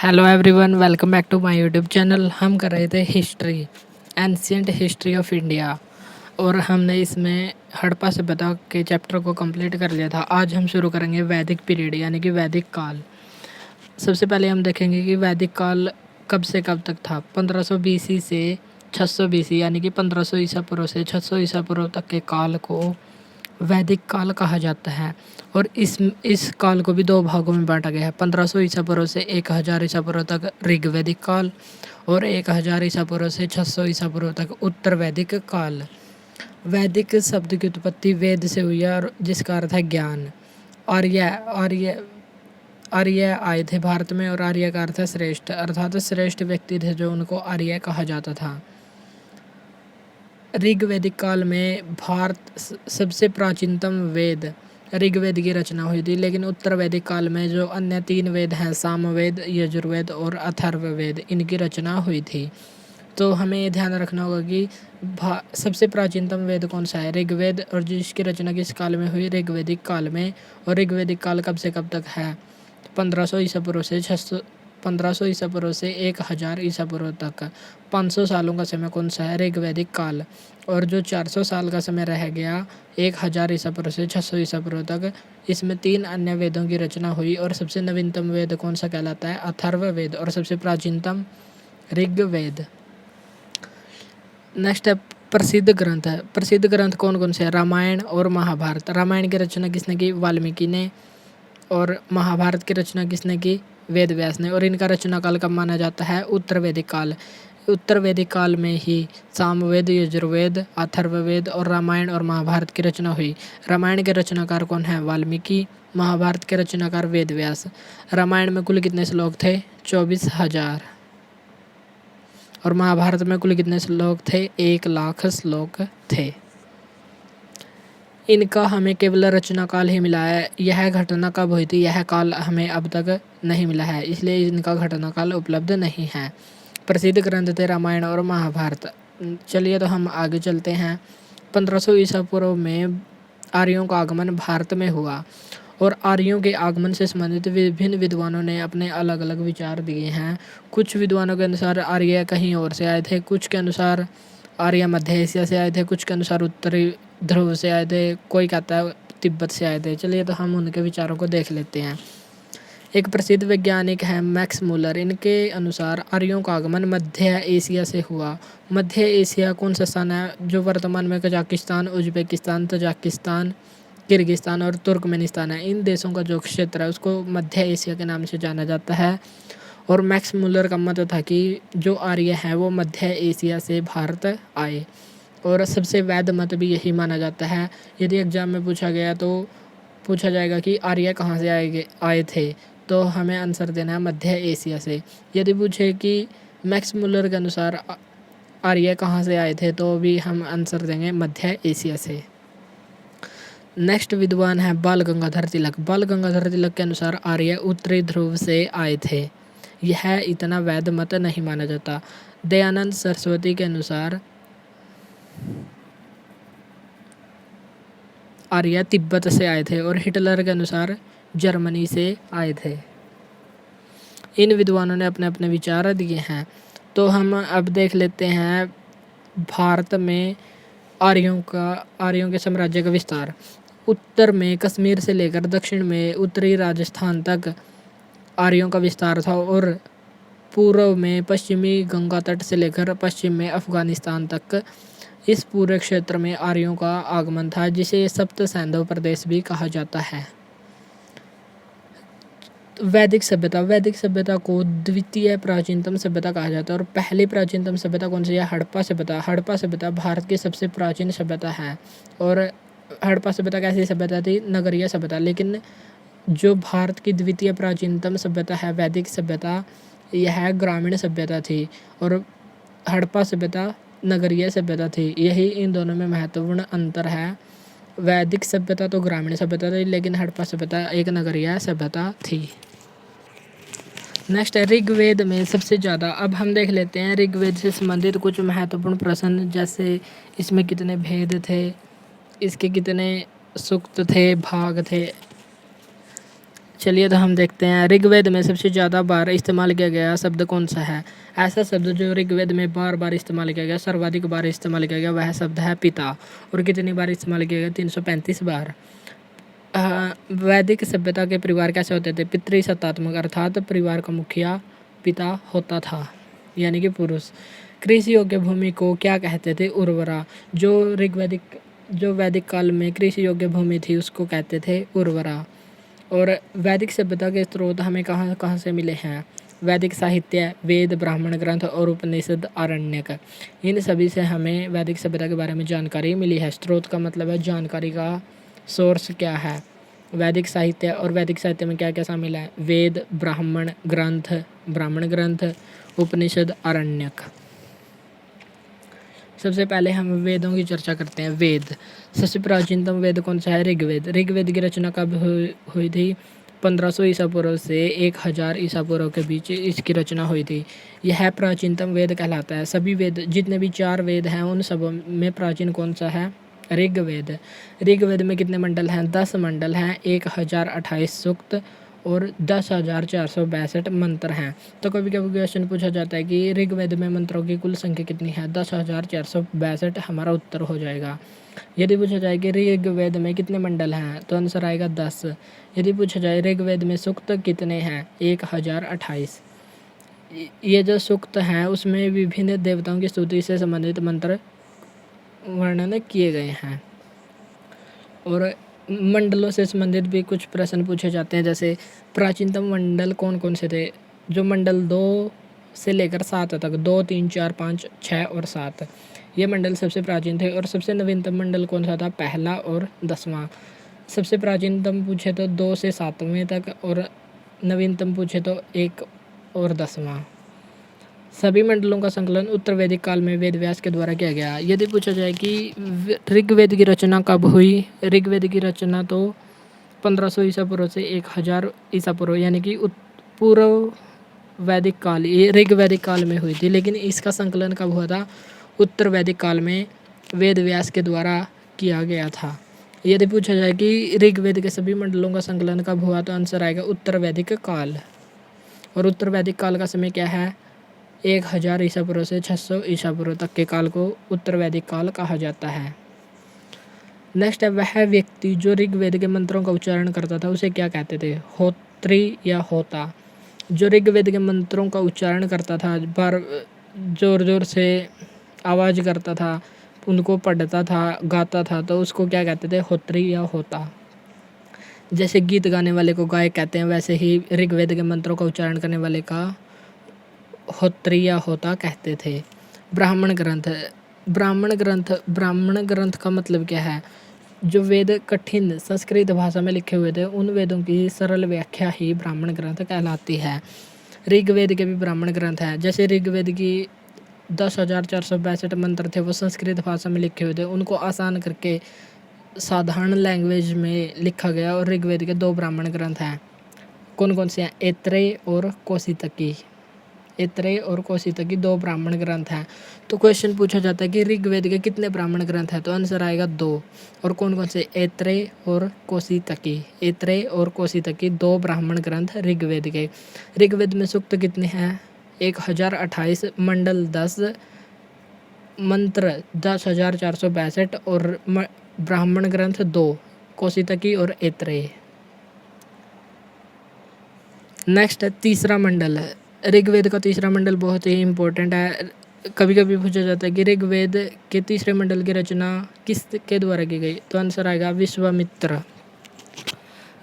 Hello everyone, welcome back to my YouTube channel. हम कर रहे थे history, ancient history of India, और हमने इसमें हड़प्पा सभ्यता के चैप्टर को कंप्लीट कर लिया था। आज हम शुरू करेंगे वैदिक पीरियड यानी कि वैदिक काल। सबसे पहले हम देखेंगे कि वैदिक काल कब से कब तक था। 1500 बीसी से 600 बीसी यानी कि 1500 ईसा पूर्व से 600 ईसा पूर्व तक के काल को वैदिक काल कहा जाता है। और इस काल को भी दो भागों में बांटा गया है। 1500 ईसा पूर्व से 1000 ईसा पूर्व तक ऋग्वैदिक काल और 1000 ईसा पूर्व से 600 ईसा पूर्व तक उत्तर वैदिक काल। वैदिक शब्द की उत्पत्ति वेद से हुई है, और जिसका अर्थ है ज्ञान। आर्य आर्य आर्य आए थे भारत में, और आर्य का अर्थ है श्रेष्ठ, अर्थात श्रेष्ठ व्यक्ति थे जो उनको आर्य कहा जाता था। ऋग्वैदिक काल में भारत सबसे प्राचीनतम वेद ऋग्वेद की रचना हुई थी, लेकिन उत्तर वैदिक काल में जो अन्य 3 वेद हैं, सामवेद, यजुर्वेद और अथर्ववेद, इनकी रचना हुई थी। तो हमें ये ध्यान रखना होगा कि सबसे प्राचीनतम वेद कौन सा है, ऋग्वेद, और जिसकी रचना किस काल में हुई, ऋग्वैदिक काल में। और ऋग्वैदिक काल कब से कब तक है, 1500 ईसा पूर्व से 1500 ईसा पूर्व से 1000 ईसा पूर्व तक। 500 सालों का समय कौन सा है, ऋग्वैदिक काल। और जो 400 साल का समय रह गया 1000 ईसा पूर्व से 600 ईसा पूर्व तक, इसमें 3 अन्य वेदों की रचना हुई। और सबसे नवीनतम वेद कौन सा कहलाता है, अथर्ववेद, और सबसे प्राचीनतम ऋग्वेद। नेक्स्ट है प्रसिद्ध ग्रंथ। प्रसिद्ध ग्रंथ कौन कौन से हैं, रामायण और महाभारत। रामायण की रचना किसने की, वाल्मीकि ने, और महाभारत की रचना किसने की, वेद व्यास ने। और इनका रचना काल कब माना जाता है, उत्तर वैदिक काल। उत्तर वैदिक काल में ही सामवेद, यजुर्वेद, अथर्ववेद और रामायण और महाभारत की रचना हुई। रामायण के रचनाकार कौन है, वाल्मीकि। महाभारत के रचनाकार वेद व्यास। रामायण में कुल कितने श्लोक थे, 24,000। और महाभारत में कुल कितने श्लोक थे, 1,00,000 श्लोक थे। इनका हमें केवल रचना काल ही मिला है। यह घटना कब हुई थी, यह काल हमें अब तक नहीं मिला है, इसलिए इनका घटना काल उपलब्ध नहीं है। प्रसिद्ध ग्रंथ थे रामायण और महाभारत। चलिए तो हम आगे चलते हैं। 1500 ईसा पूर्व में आर्यों का आगमन भारत में हुआ, और आर्यों के आगमन से संबंधित विभिन्न विद्वानों ने अपने अलग अलग विचार दिए हैं। कुछ विद्वानों के अनुसार आर्य कहीं और से आए थे, कुछ के अनुसार आर्य मध्य एशिया से आए थे, कुछ के अनुसार उत्तरी ध्रुव से आए थे, कोई कहता है तिब्बत से आए थे। चलिए तो हम उनके विचारों को देख लेते हैं। एक प्रसिद्ध वैज्ञानिक है मैक्स मूलर। इनके अनुसार आर्यों का आगमन मध्य एशिया से हुआ। मध्य एशिया कौन सा स्थान है, जो वर्तमान में कजाकिस्तान, उज्बेकिस्तान, तजाकिस्तान, किर्गिस्तान और तुर्कमेनिस्तान है। इन देशों का जो क्षेत्र है उसको मध्य एशिया के नाम से जाना जाता है। और मैक्स मूलर का मत था कि जो आर्य हैं वो मध्य एशिया से भारत आए, और सबसे वैध मत भी यही माना जाता है। यदि एग्जाम में पूछा गया तो पूछा जाएगा कि आर्य कहाँ से आए थे, तो हमें आंसर देना है मध्य एशिया से। यदि पूछे कि मैक्स मूलर के अनुसार आर्य कहाँ से आए थे, तो भी हम आंसर देंगे मध्य एशिया से। नेक्स्ट विद्वान है बाल गंगाधर तिलक। बाल गंगाधर तिलक के अनुसार आर्य उत्तरी ध्रुव से आए थे। यह इतना वैध मत नहीं माना जाता। दयानंद सरस्वती के अनुसार आर्य तिब्बत से आए थे, और हिटलर के अनुसार जर्मनी से आए थे। इन विद्वानों ने अपने अपने विचार दिए हैं। तो हम अब देख लेते हैं भारत में आर्यों के साम्राज्य का विस्तार। उत्तर में कश्मीर से लेकर दक्षिण में उत्तरी राजस्थान तक आर्यों का विस्तार था, और पूर्व में पश्चिमी गंगा तट से लेकर पश्चिम में अफगानिस्तान तक इस पूरे क्षेत्र में आर्यों का आगमन था, जिसे सप्त सैंधव प्रदेश भी कहा जाता है। वैदिक सभ्यता को द्वितीय प्राचीनतम सभ्यता कहा जाता है। और पहली प्राचीनतम सभ्यता कौन सी है, हड़प्पा सभ्यता। हड़प्पा सभ्यता भारत की सबसे प्राचीन सभ्यता है। और हड़प्पा सभ्यता कैसी सभ्यता थी, नगरीय सभ्यता। लेकिन जो भारत की द्वितीय प्राचीनतम सभ्यता है, वैदिक सभ्यता, यह ग्रामीण सभ्यता थी, और हड़प्पा सभ्यता नगरीय सभ्यता थी। यही इन दोनों में महत्वपूर्ण अंतर है। वैदिक सभ्यता तो ग्रामीण सभ्यता थी, लेकिन हड़प्पा सभ्यता एक नगरीय सभ्यता थी। नेक्स्ट है ऋग्वेद में सबसे ज़्यादा। अब हम देख लेते हैं ऋग्वेद से संबंधित कुछ महत्वपूर्ण प्रश्न, जैसे इसमें कितने भेद थे, इसके कितने सूक्त थे, भाग थे। चलिए तो हम देखते हैं ऋग्वेद में सबसे ज़्यादा बार इस्तेमाल किया गया शब्द कौन सा है। ऐसा शब्द जो ऋग्वेद में बार बार इस्तेमाल किया गया, सर्वाधिक बार इस्तेमाल किया गया, वह शब्द है पिता। और कितनी बार इस्तेमाल किया गया? 335 बार। वैदिक सभ्यता के परिवार कैसे होते थे? पितृसत्तात्मक, अर्थात परिवार का मुखिया पिता होता था, यानी कि पुरुष। कृषि योग्य भूमि को क्या कहते थे? उर्वरा। जो वैदिक काल में कृषि योग्य भूमि थी उसको कहते थे उर्वरा। और वैदिक सभ्यता के स्रोत हमें कहाँ कहाँ से मिले हैं? वैदिक साहित्य, वेद, ब्राह्मण ग्रंथ और उपनिषद, आरण्यक। इन सभी से हमें वैदिक सभ्यता के बारे में जानकारी मिली है। स्रोत का मतलब है जानकारी का सोर्स क्या है। वैदिक साहित्य, और वैदिक साहित्य में क्या क्या शामिल है? वेद, ब्राह्मण ग्रंथ, उपनिषद, आरण्यक। सबसे पहले हम वेदों की चर्चा करते हैं। वेद, सबसे प्राचीनतम वेद कौन सा है? ऋग्वेद। ऋग्वेद की रचना कब हुई थी? 1500 ईसा पूर्व से 1000 ईसा पूर्व के बीच इसकी रचना हुई थी। यह प्राचीनतम वेद कहलाता है। सभी वेद, जितने भी 4 वेद हैं, उन सब में प्राचीन कौन सा है? ऋग्वेद। ऋग्वेद में कितने मंडल हैं? 10 मंडल हैं, 1028 सूक्त और 10,462 मंत्र हैं। तो कभी कभी क्वेश्चन पूछा जाता है कि ऋग्वेद में मंत्रों की कुल संख्या कितनी है? 10,462 हमारा उत्तर हो जाएगा। यदि पूछा जाए कि ऋग्वेद में कितने मंडल हैं, तो आंसर आएगा 10। यदि पूछा जाए ऋग्वेद में सूक्त कितने हैं? 1028। ये जो सूक्त हैं उसमें विभिन्न देवताओं की स्तुति से संबंधित मंत्र वर्णन किए गए हैं। और मंडलों से संबंधित भी कुछ प्रश्न पूछे जाते हैं, जैसे प्राचीनतम मंडल कौन कौन से थे? जो मंडल 2 से लेकर 7 तक, 2, 3, 4, 5, 6 और 7, ये मंडल सबसे प्राचीन थे। और सबसे नवीनतम मंडल कौन सा था? पहला और 10वां। सबसे प्राचीनतम पूछे तो 2 से 7वें तक, और नवीनतम पूछे तो 1 और 10वां। सभी मंडलों का संकलन उत्तर वैदिक काल में वेद व्यास के द्वारा किया गया। यदि पूछा जाए कि ऋग्वेद की रचना कब हुई? ऋग्वेद की रचना तो 1500 ईसा पूर्व से 1000 ईसा पूर्व, यानी कि पूर्व वैदिक काल, ये ऋग्वैदिक काल में हुई थी। लेकिन इसका संकलन कब हुआ था? उत्तर वैदिक काल में वेद व्यास के द्वारा किया गया था। यदि पूछा जाए कि ऋग्वेद के सभी मंडलों का संकलन कब हुआ, तो आंसर आएगा उत्तर वैदिक काल। और उत्तर वैदिक काल का समय क्या है? 1000 ईसा पूर्व से 600 ईसा पूर्व तक के काल को उत्तर वैदिक काल कहा जाता है। नेक्स्ट है, वह व्यक्ति जो ऋग्वेद के मंत्रों का उच्चारण करता था उसे क्या कहते थे? होत्री या होता। जो ऋग्वेद के मंत्रों का उच्चारण करता था, बार जोर जोर से आवाज़ करता था, उनको पढ़ता था, गाता था, तो उसको क्या कहते थे? होत्री या होता। जैसे गीत गाने वाले को गायक कहते हैं, वैसे ही ऋग्वेद के मंत्रों का उच्चारण करने वाले का होत्री या होता कहते थे। ब्राह्मण ग्रंथ का मतलब क्या है? जो वेद कठिन संस्कृत भाषा में लिखे हुए थे, उन वेदों की सरल व्याख्या ही ब्राह्मण ग्रंथ कहलाती है। ऋग्वेद के भी ब्राह्मण ग्रंथ हैं। जैसे ऋग्वेद की 10,462 मंत्र थे, वो संस्कृत भाषा में लिखे हुए थे, उनको आसान करके साधारण लैंग्वेज में लिखा गया। और ऋग्वेद के 2 ब्राह्मण ग्रंथ हैं। कौन कौन से हैं? ऐत्रेय और कौशितकी। ऐत्रेय और कौशितकी 2 ब्राह्मण ग्रंथ हैं। तो क्वेश्चन पूछा जाता है कि ऋग्वेद के कितने ब्राह्मण ग्रंथ हैं, तो आंसर आएगा 2। और कौन कौन से? ऐत्रेय और कौशितकी। ऐत्रेय और कौशितकी 2 ब्राह्मण ग्रंथ ऋग्वेद के। ऋग्वेद में सूक्त कितने हैं? 1028, मंडल 10, मंत्र 10,462 और ब्राह्मण ग्रंथ 2, कौशितकी और ऐत्रेय। नेक्स्ट है तीसरा मंडल। ऋग्वेद का तीसरा मंडल बहुत ही इम्पोर्टेंट है। कभी कभी पूछा जाता है कि ऋग्वेद के तीसरे मंडल की रचना किसके द्वारा की गई, तो आंसर आएगा विश्वामित्र।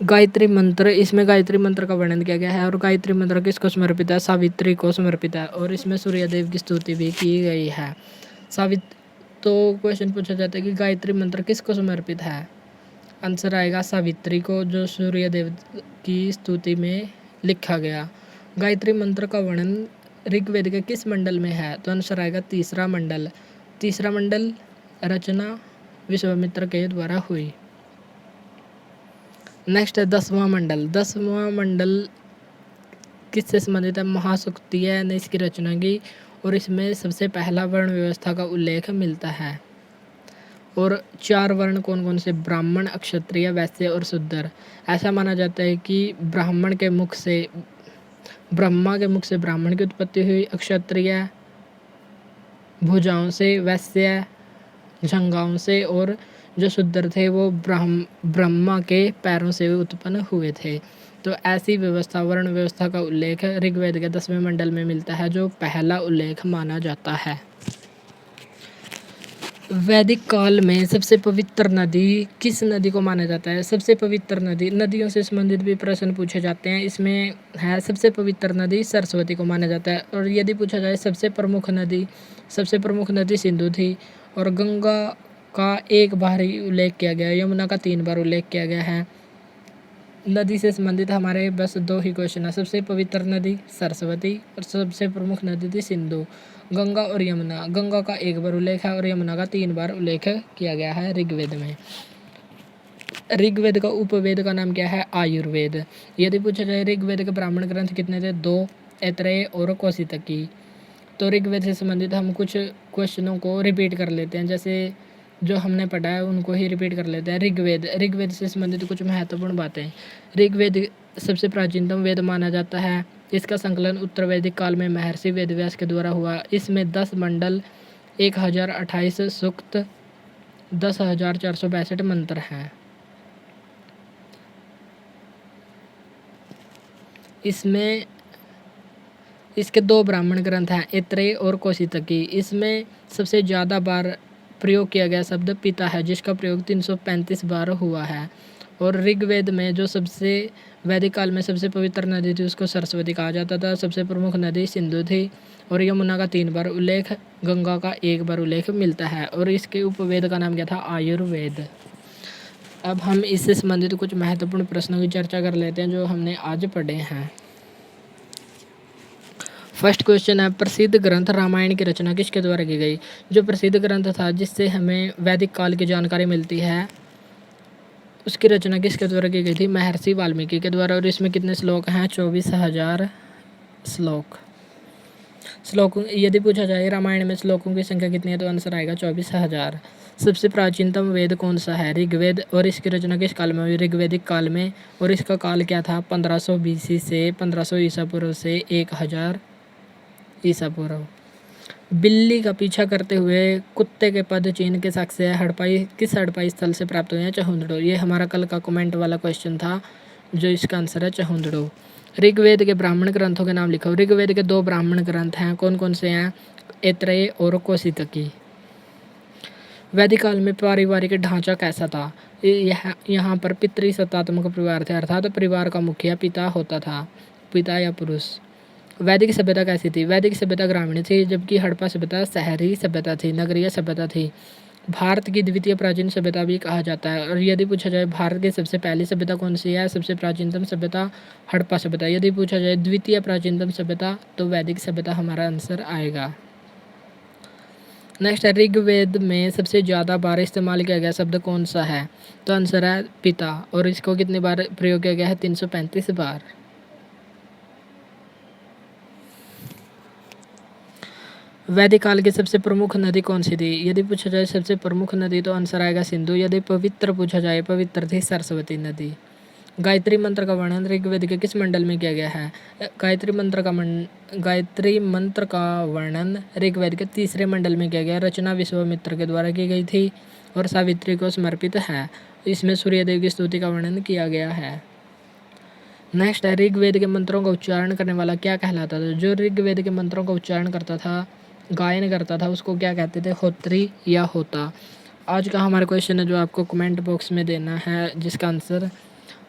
गायत्री मंत्र, इसमें गायत्री मंत्र का वर्णन किया गया है। और गायत्री मंत्र किसको समर्पित है? सावित्री को समर्पित है। और इसमें सूर्यदेव की स्तुति भी की गई है। तो क्वेश्चन पूछा जाता है कि गायत्री मंत्र किसको समर्पित है? आंसर आएगा सावित्री को, जो सूर्यदेव की स्तुति में लिखा गया। गायत्री मंत्र का वर्णन ऋग्वेद के किस मंडल में है, तो आंसर आएगा तीसरा मंडल। तीसरा मंडल रचना विश्वामित्र के द्वारा हुई। नेक्स्ट है 10वां मंडल। 10वां मंडल किससे संबंधित है? महासूक्तिय ने इसकी रचना की, और इसमें सबसे पहला वर्ण व्यवस्था का उल्लेख मिलता है। और 4 वर्ण कौन कौन से? ब्राह्मण, क्षत्रिय, वैश्य और शूद्र। ऐसा माना जाता है कि ब्राह्मण के मुख से ब्रह्मा के मुख से ब्राह्मण की उत्पत्ति हुई, क्षत्रिय भुजाओं से, वैश्य जंघाओं से और जो शूद्र थे वो ब्रह्मा के पैरों से उत्पन्न हुए थे। तो ऐसी व्यवस्था, वर्ण व्यवस्था का उल्लेख ऋग्वेद के 10वें मंडल में मिलता है, जो पहला उल्लेख माना जाता है। वैदिक काल में सबसे पवित्र नदी किस नदी को माना जाता है? सबसे पवित्र नदी, नदियों से संबंधित भी प्रश्न पूछे जाते हैं। इसमें है सबसे पवित्र नदी सरस्वती को माना जाता है। और यदि पूछा जाए सबसे प्रमुख नदी सिंधु थी। और गंगा का एक बार ही उल्लेख किया गया है, यमुना का 3 बार उल्लेख किया गया है। नदी से संबंधित हमारे बस 2 ही क्वेश्चन है, सबसे पवित्र नदी सरस्वती और सबसे प्रमुख नदी थी सिंधु। गंगा और यमुना, गंगा का 1 बार उल्लेख है और यमुना का 3 बार उल्लेख किया गया है ऋग्वेद में। ऋग्वेद का उपवेद का नाम क्या है? आयुर्वेद। यदि पूछा जाए ऋग्वेद के ब्राह्मण ग्रंथ कितने थे? 2, ऐत्रेय और कौशितकी। तो ऋग्वेद से संबंधित हम कुछ क्वेश्चनों को रिपीट कर लेते हैं, जैसे जो हमने पढ़ा है उनको ही रिपीट कर लेते हैं। ऋग्वेद से संबंधित कुछ महत्वपूर्ण बातें। ऋग्वेद सबसे प्राचीनतम वेद माना जाता है। इसका संकलन उत्तर वैदिक काल में महर्षि वेदव्यास के द्वारा हुआ। इसमें 10 मंडल, 1028 सूक्त, 10,462 मंत्र हैं। इसमें इसके 2 ब्राह्मण ग्रंथ हैं, ऐत्रेय और कौशितकी। इसमें सबसे ज़्यादा बार प्रयोग किया गया शब्द पिता है, जिसका प्रयोग 335 बार हुआ है। और ऋग्वेद में जो सबसे वैदिक काल में सबसे पवित्र नदी थी उसको सरस्वती कहा जाता था। सबसे प्रमुख नदी सिंधु थी और यमुना का 3 बार उल्लेख, गंगा का 1 बार उल्लेख मिलता है। और इसके उपवेद का नाम क्या था? आयुर्वेद। अब हम इससे संबंधित कुछ महत्वपूर्ण प्रश्नों की चर्चा कर लेते हैं जो हमने आज पढ़े हैं। फर्स्ट क्वेश्चन है, प्रसिद्ध ग्रंथ रामायण की रचना किसके द्वारा की गई? जो प्रसिद्ध ग्रंथ था जिससे हमें वैदिक काल की जानकारी मिलती है, उसकी रचना किसके द्वारा की गई थी? महर्षि वाल्मीकि के द्वारा। और इसमें कितने श्लोक हैं? 24,000 श्लोक। यदि पूछा जाए रामायण में श्लोकों की संख्या कितनी है, तो आंसर आएगा 24,000। सबसे प्राचीनतम वेद कौन सा है? ऋग्वेद। और इसकी रचना किस काल में हुई? ऋग्वैदिक काल में। और इसका काल क्या था? 1500 BC से 1500 ईसा पूर्व से 1000 ईसा पूर्व। बिल्ली का पीछा करते हुए कुत्ते के पद चिन्ह के साक्ष्य है किस हड़प्पा स्थल से प्राप्त हुए हैं? चहुंदड़ो। ये हमारा कल का कमेंट वाला क्वेश्चन था, जो इसका आंसर है चहुंदड़ो। ऋग्वेद के ब्राह्मण ग्रंथों के नाम लिखो। ऋग्वेद के 2 ब्राह्मण ग्रंथ हैं, कौन कौन से हैं? ऐत्रेय और कौशितकी। वैदिक काल में पारिवारिक ढांचा कैसा था? यहाँ पर पितृसत्तात्मक परिवार थे, अर्थात परिवार का मुखिया पिता होता था, पिता या पुरुष। वैदिक सभ्यता कैसी थी? वैदिक सभ्यता ग्रामीण थी, जबकि हड़प्पा सभ्यता शहरी सभ्यता थी, नगरीय सभ्यता थी। भारत की द्वितीय प्राचीन सभ्यता भी कहा जाता है। और यदि पूछा जाए भारत की सबसे पहली सभ्यता कौन सी है? सबसे प्राचीनतम सभ्यता हड़प्पा सभ्यता। यदि पूछा जाए द्वितीय प्राचीनतम सभ्यता, तो वैदिक सभ्यता हमारा आंसर आएगा। नेक्स्ट है, ऋग्वेद में सबसे ज़्यादा बार इस्तेमाल किया गया शब्द कौन सा है? तो आंसर है पिता। और इसको कितनी बार प्रयोग किया गया है? 335 बार। वैदिक काल की सबसे प्रमुख नदी कौन सी थी? यदि पूछा जाए सबसे प्रमुख नदी, तो आंसर आएगा सिंधु। यदि पवित्र पूछा जाए, पवित्र थी सरस्वती नदी। गायत्री मंत्र का वर्णन ऋग्वेद के किस मंडल में किया गया है? गायत्री मंत्र का वर्णन ऋग्वेद के 3रे मंडल में किया गया। रचना विश्वामित्र के द्वारा की गई थी और सावित्री को समर्पित है। इसमें सूर्यदेव की स्तुति का वर्णन किया गया है। नेक्स्ट है, ऋग्वेद के मंत्रों का उच्चारण करने वाला क्या कहलाता था? जो ऋग्वेद के मंत्रों का उच्चारण करता था, गायन करता था, उसको क्या कहते थे? होत्री या होता। आज का हमारा क्वेश्चन है जो आपको कमेंट बॉक्स में देना है, जिसका आंसर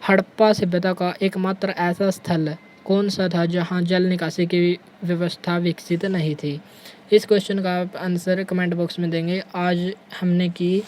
हड़प्पा सभ्यता का एकमात्र ऐसा स्थल कौन सा था जहां जल निकासी की व्यवस्था विकसित नहीं थी? इस क्वेश्चन का आप आंसर कमेंट बॉक्स में देंगे। आज हमने की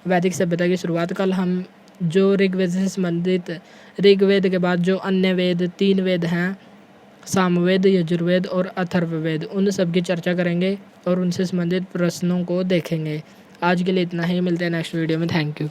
वैदिक सभ्यता की शुरुआत। कल हम जो ऋग्वेद से संबंधित, ऋग्वेद के बाद जो अन्य वेद 3 वेद हैं, सामवेद, यजुर्वेद और अथर्ववेद, उन सब की चर्चा करेंगे और उनसे संबंधित प्रश्नों को देखेंगे। आज के लिए इतना ही, मिलते हैं नेक्स्ट वीडियो में। Thank you.